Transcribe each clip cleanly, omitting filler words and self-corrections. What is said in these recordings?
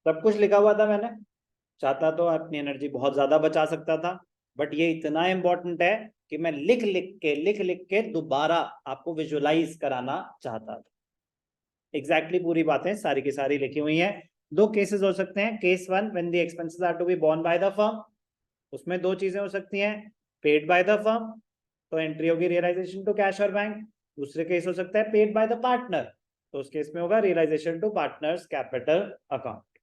सब कुछ लिखा हुआ था मैंने, चाहता तो अपनी एनर्जी बहुत ज्यादा बचा सकता था, बट ये इतना इंपॉर्टेंट है कि मैं लिख लिख के दोबारा आपको विजुअलाइज कराना चाहता था। एग्जैक्टली पूरी बातें सारी की सारी लिखी हुई हैं। दो केसेस हो सकते हैं। Case one, when the expenses are to be borne by the firm, उसमें दो चीजें हो सकती हैं, पेड बाय द फर्म, तो एंट्री होगी रियलाइजेशन टू कैश और बैंक। दूसरे केस हो सकता है पेड बाय द पार्टनर, तो उस केस में होगा realisation to partners capital account.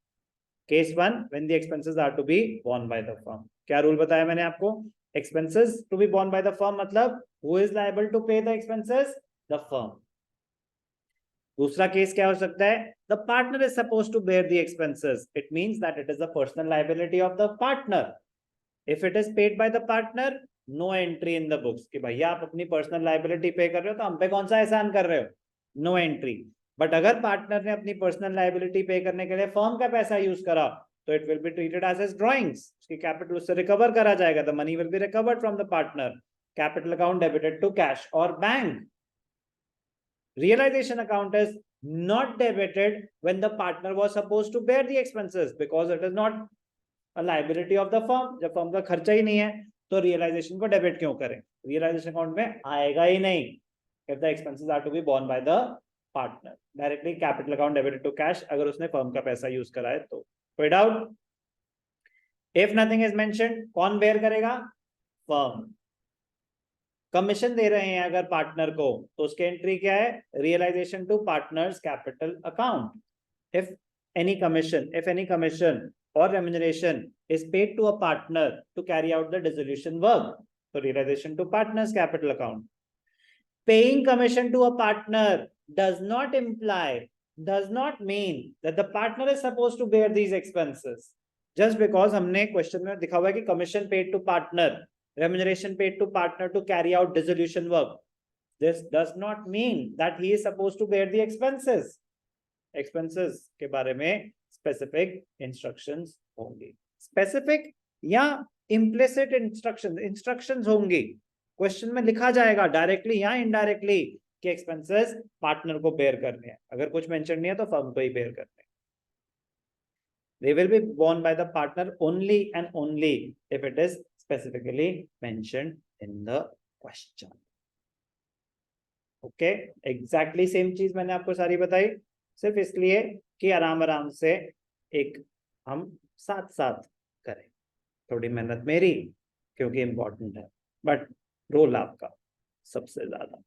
Case one, when the expenses are to be borne by the firm. क्या रूल बताया मैंने आपको? Expenses to be borne by the firm मतलब who is liable to pay the expenses? The firm. दूसरा case क्या हो सकता है? The partner is suppose to bear the expenses, it means that it is the personal liability of the partner. If it is paid by the partner, no entry in the books कि भैया आप अपनी personal liability पे कर रहे हो तो हम पे कौन सा एहसान कर रहे हो, नो एंट्री। बट अगर पार्टनर ने अपनी पर्सनल लायबिलिटी पे करने के लिए फर्म का पैसा यूज करा तो it will be treated as drawings, उसकी कैपिटल उससे रिकवर करा जाएगा, the money will be recovered from the partner, capital account debited to cash और bank. Realization account is not debited when the partner was supposed to bear the expenses because it is not a liability of the firm। जब firm का खर्चा ही नहीं है तो realisation को debit क्यों करें? रियलाइजेशन अकाउंट में आएगा ही नहीं if the expenses are to be borne by the partner। Directly capital account debited to cash अगर उसने फर्म का पैसा यूज करा है तो। कोई doubt? If nothing is mentioned, कौन बेयर करेगा? फर्म। कमीशन दे रहे हैं अगर पार्टनर को तो उसकी एंट्री क्या है? Realisation to partners capital account. If any commission or remuneration is paid to a partner to carry out the dissolution work, so realization to partners capital account। Paying commission to a partner does not mean that the partner is supposed to bear these expenses। just because हमने question में दिखा हुआ है कि commission paid to partner, remuneration paid to partner to carry out dissolution work, this does not mean that he is supposed to bear the expenses। expenses के बारे में specific instructions होंगी, स्पेसिफिक या इम्प्लिसिट इंस्ट्रक्शंस होंगी। Question में लिखा जाएगा directly या इनडायरेक्टली कि एक्सपेंसेस पार्टनर को बेयर करने हैं, अगर कुछ मेंशन नहीं है तो फर्म को ही बेयर करने हैं। They will be borne by the partner only and only if it is specifically mentioned in the question। Okay, exactly same चीज मैंने आपको सारी बताई, सिर्फ इसलिए कि आराम आराम से एक हम साथ साथ करें। थोड़ी मेहनत मेरी क्योंकि इंपॉर्टेंट है, बट रोल आपका सबसे ज्यादा।